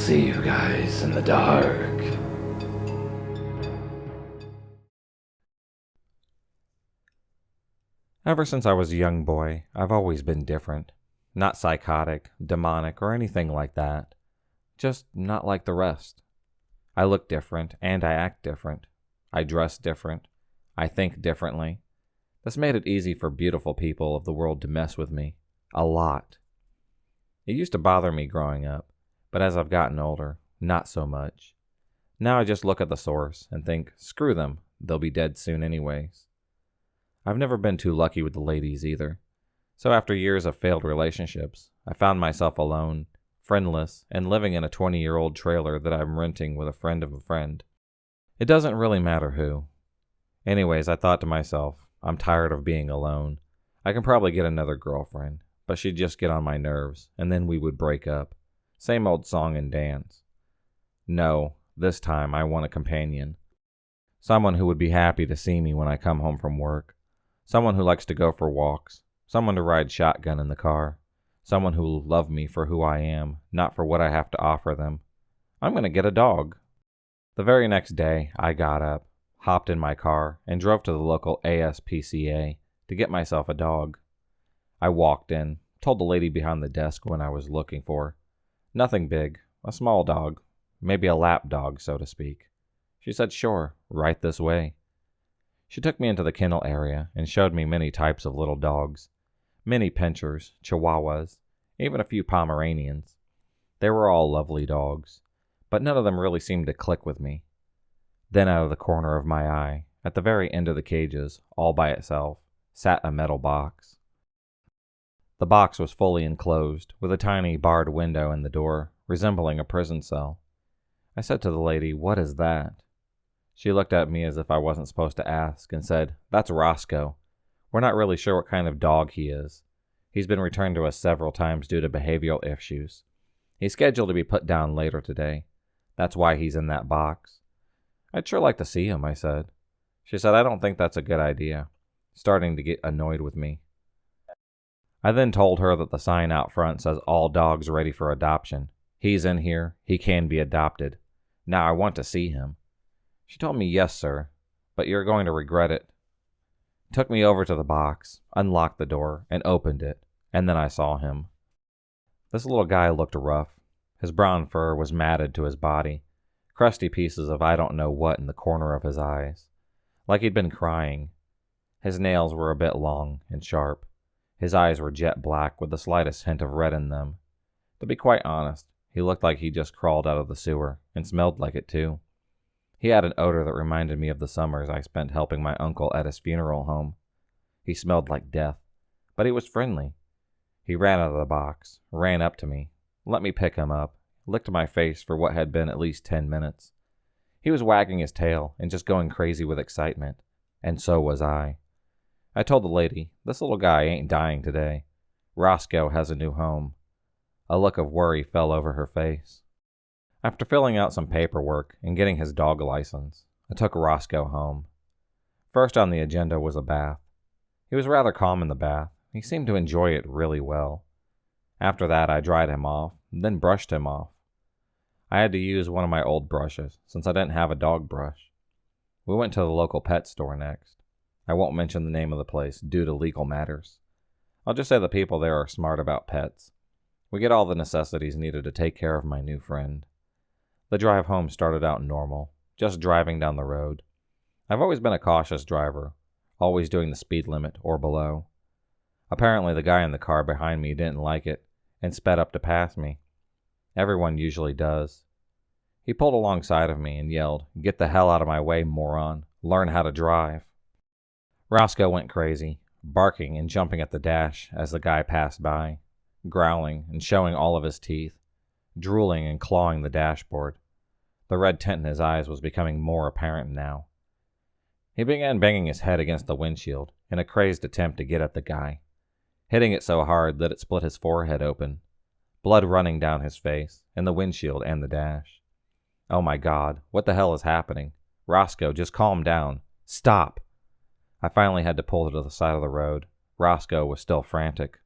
see you guys in the dark. Ever since I was a young boy, I've always been different. Not psychotic, demonic, or anything like that. Just not like the rest. I look different, and I act different. I dress different. I think differently. This made it easy for beautiful people of the world to mess with me. A lot. It used to bother me growing up, but as I've gotten older, not so much. Now I just look at the source and think, screw them, they'll be dead soon anyways. I've never been too lucky with the ladies either. So after years of failed relationships, I found myself alone, friendless, and living in a 20-year-old trailer that I'm renting with a friend of a friend. It doesn't really matter who. Anyways, I thought to myself, I'm tired of being alone. I can probably get another girlfriend, but she'd just get on my nerves, and then we would break up. Same old song and dance. No, this time I want a companion. Someone who would be happy to see me when I come home from work. Someone who likes to go for walks. Someone to ride shotgun in the car. Someone who will love me for who I am, not for what I have to offer them. I'm going to get a dog. The very next day, I got up, hopped in my car, and drove to the local ASPCA to get myself a dog. I walked in, told the lady behind the desk when I was looking for. Nothing big, a small dog, maybe a lap dog, so to speak. She said, sure, right this way. She took me into the kennel area and showed me many types of little dogs. Mini pinchers, chihuahuas, even a few Pomeranians. They were all lovely dogs, but none of them really seemed to click with me. Then out of the corner of my eye, at the very end of the cages, all by itself, sat a metal box. The box was fully enclosed, with a tiny barred window in the door, resembling a prison cell. I said to the lady, "What is that?" She looked at me as if I wasn't supposed to ask and said, "That's Roscoe. We're not really sure what kind of dog he is. He's been returned to us several times due to behavioral issues. He's scheduled to be put down later today. That's why he's in that box." "I'd sure like to see him," I said. She said, "I don't think that's a good idea," starting to get annoyed with me. I then told her that the sign out front says all dogs ready for adoption. He's in here. He can be adopted. Now I want to see him. She told me, "Yes, sir, but you're going to regret it." Took me over to the box, unlocked the door, and opened it, and then I saw him. This little guy looked rough. His brown fur was matted to his body, crusty pieces of I don't know what in the corner of his eyes, like he'd been crying. His nails were a bit long and sharp. His eyes were jet black with the slightest hint of red in them. To be quite honest, he looked like he just crawled out of the sewer, and smelled like it too. He had an odor that reminded me of the summers I spent helping my uncle at his funeral home. He smelled like death, but he was friendly. He ran out of the box, ran up to me, let me pick him up, licked my face for what had been at least 10 minutes. He was wagging his tail and just going crazy with excitement, and so was I. I told the lady, "This little guy ain't dying today. Roscoe has a new home." A look of worry fell over her face. After filling out some paperwork and getting his dog license, I took Roscoe home. First on the agenda was a bath. He was rather calm in the bath. He seemed to enjoy it really well. After that, I dried him off, then brushed him off. I had to use one of my old brushes, since I didn't have a dog brush. We went to the local pet store next. I won't mention the name of the place due to legal matters. I'll just say the people there are smart about pets. We get all the necessities needed to take care of my new friend. The drive home started out normal, just driving down the road. I've always been a cautious driver, always doing the speed limit or below. Apparently the guy in the car behind me didn't like it and sped up to pass me. Everyone usually does. He pulled alongside of me and yelled, "Get the hell out of my way, moron. Learn how to drive." Roscoe went crazy, barking and jumping at the dash as the guy passed by, growling and showing all of his teeth, drooling and clawing the dashboard. The red tint in his eyes was becoming more apparent now. He began banging his head against the windshield in a crazed attempt to get at the guy, hitting it so hard that it split his forehead open, blood running down his face and the windshield and the dash. Oh my God, what the hell is happening? Roscoe, just calm down. Stop! I finally had to pull to the side of the road. Roscoe was still frantic.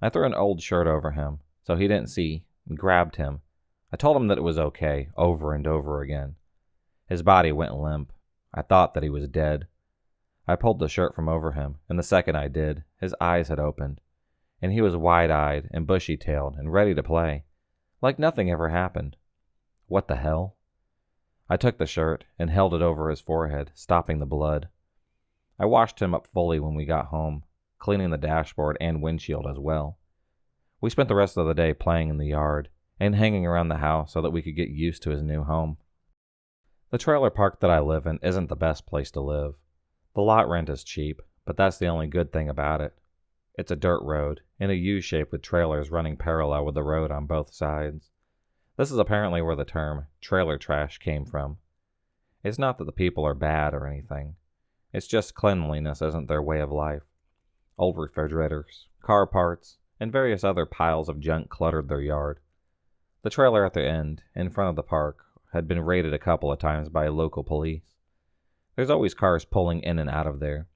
I threw an old shirt over him so he didn't see and grabbed him. I told him that it was okay, over and over again. His body went limp. I thought that he was dead. I pulled the shirt from over him, and the second I did, his eyes had opened, and he was wide-eyed and bushy-tailed and ready to play, like nothing ever happened. What the hell? I took the shirt and held it over his forehead, stopping the blood. I washed him up fully when we got home, cleaning the dashboard and windshield as well. We spent the rest of the day playing in the yard and hanging around the house so that we could get used to his new home. The trailer park that I live in isn't the best place to live. The lot rent is cheap, but that's the only good thing about it. It's a dirt road, in a U-shape with trailers running parallel with the road on both sides. This is apparently where the term trailer trash came from. It's not that the people are bad or anything. It's just cleanliness isn't their way of life. Old refrigerators, car parts, and various other piles of junk cluttered their yard. The trailer at the end, in front of the park, had been raided a couple of times by local police. There's always cars pulling in and out of there.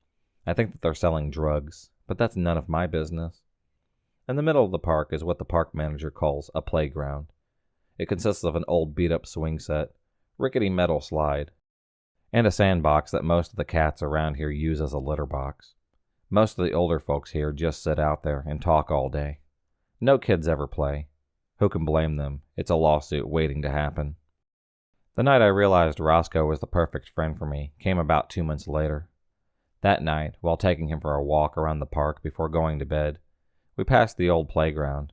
I think that they're selling drugs, but that's none of my business. In the middle of the park is what the park manager calls a playground. It consists of an old beat-up swing set, rickety metal slide, and a sandbox that most of the cats around here use as a litter box. Most of the older folks here just sit out there and talk all day. No kids ever play. Who can blame them? It's a lawsuit waiting to happen. The night I realized Roscoe was the perfect friend for me came about 2 months later. That night, while taking him for a walk around the park before going to bed, we passed the old playground.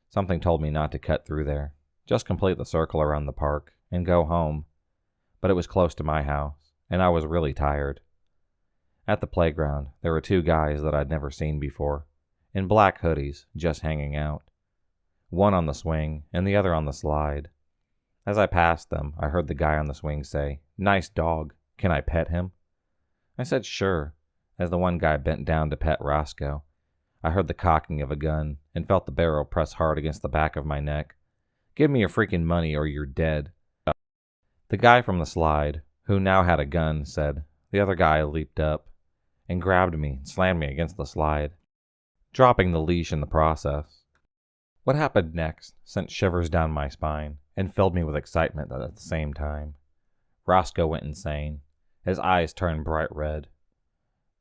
Something told me not to cut through there, just complete the circle around the park and go home. But it was close to my house, and I was really tired. At the playground, there were 2 guys that I'd never seen before, in black hoodies, just hanging out. One on the swing, and the other on the slide. As I passed them, I heard the guy on the swing say, "Nice dog. Can I pet him?" I said sure, as the one guy bent down to pet Roscoe. I heard the cocking of a gun, and felt the barrel press hard against the back of my neck. "Give me your freaking money or you're dead." The guy from the slide, who now had a gun, said. The other guy leaped up and grabbed me and slammed me against the slide, dropping the leash in the process. What happened next sent shivers down my spine and filled me with excitement at the same time. Roscoe went insane. His eyes turned bright red,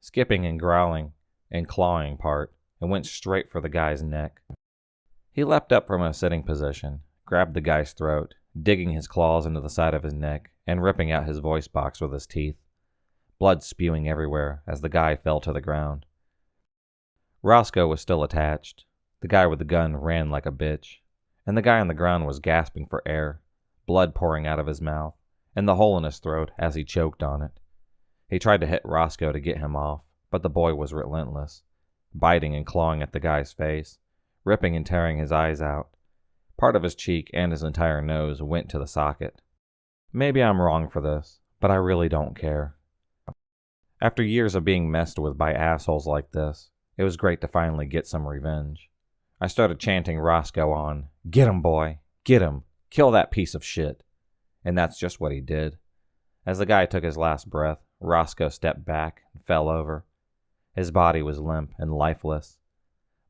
skipping and growling and clawing part, and went straight for the guy's neck. He leapt up from a sitting position, grabbed the guy's throat, digging his claws into the side of his neck and ripping out his voice box with his teeth, blood spewing everywhere as the guy fell to the ground. Roscoe was still attached. The guy with the gun ran like a bitch, and the guy on the ground was gasping for air, blood pouring out of his mouth, and the hole in his throat as he choked on it. He tried to hit Roscoe to get him off, but the boy was relentless, biting and clawing at the guy's face, ripping and tearing his eyes out. Part of his cheek and his entire nose went to the socket. Maybe I'm wrong for this, but I really don't care. After years of being messed with by assholes like this, it was great to finally get some revenge. I started chanting Roscoe on, "Get him, boy! Get him! Kill that piece of shit!" And that's just what he did. As the guy took his last breath, Roscoe stepped back and fell over. His body was limp and lifeless,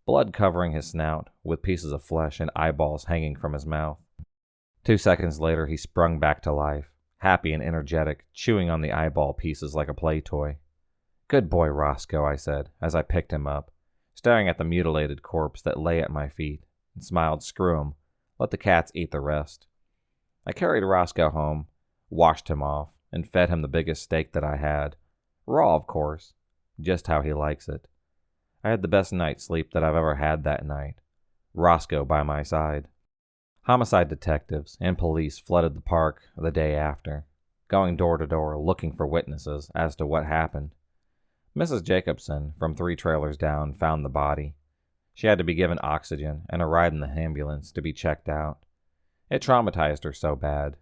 blood covering his snout, with pieces of flesh and eyeballs hanging from his mouth. 2 seconds later, he sprung back to life, happy and energetic, chewing on the eyeball pieces like a play toy. "Good boy, Roscoe," I said, as I picked him up, staring at the mutilated corpse that lay at my feet, and smiled, "Screw him. Let the cats eat the rest." I carried Roscoe home, washed him off, and fed him the biggest steak that I had. Raw, of course, just how he likes it. I had the best night's sleep that I've ever had that night. Roscoe by my side. Homicide detectives and police flooded the park the day after, going door to door looking for witnesses as to what happened. Mrs. Jacobson, from 3 trailers down, found the body. She had to be given oxygen and a ride in the ambulance to be checked out. It traumatized her so bad.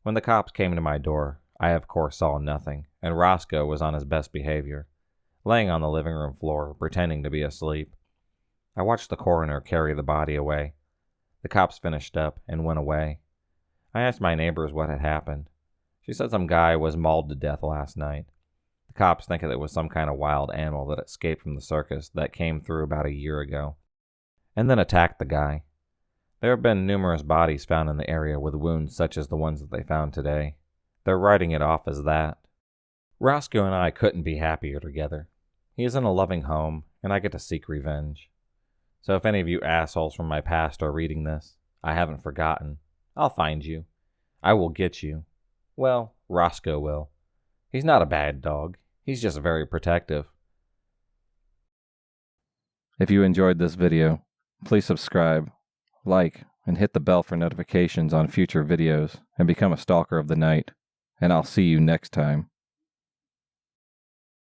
When the cops came to my door, I of course saw nothing, and Roscoe was on his best behavior, laying on the living room floor, pretending to be asleep. I watched the coroner carry the body away. The cops finished up and went away. I asked my neighbors what had happened. She said some guy was mauled to death last night. The cops think it was some kind of wild animal that escaped from the circus that came through about a year ago, and then attacked the guy. There have been numerous bodies found in the area with wounds such as the ones that they found today. They're writing it off as that. Roscoe and I couldn't be happier together. He is in a loving home, and I get to seek revenge. So if any of you assholes from my past are reading this, I haven't forgotten. I'll find you. I will get you. Well, Roscoe will. He's not a bad dog. He's just very protective. If you enjoyed this video, please subscribe, like, and hit the bell for notifications on future videos and become a stalker of the night. And I'll see you next time.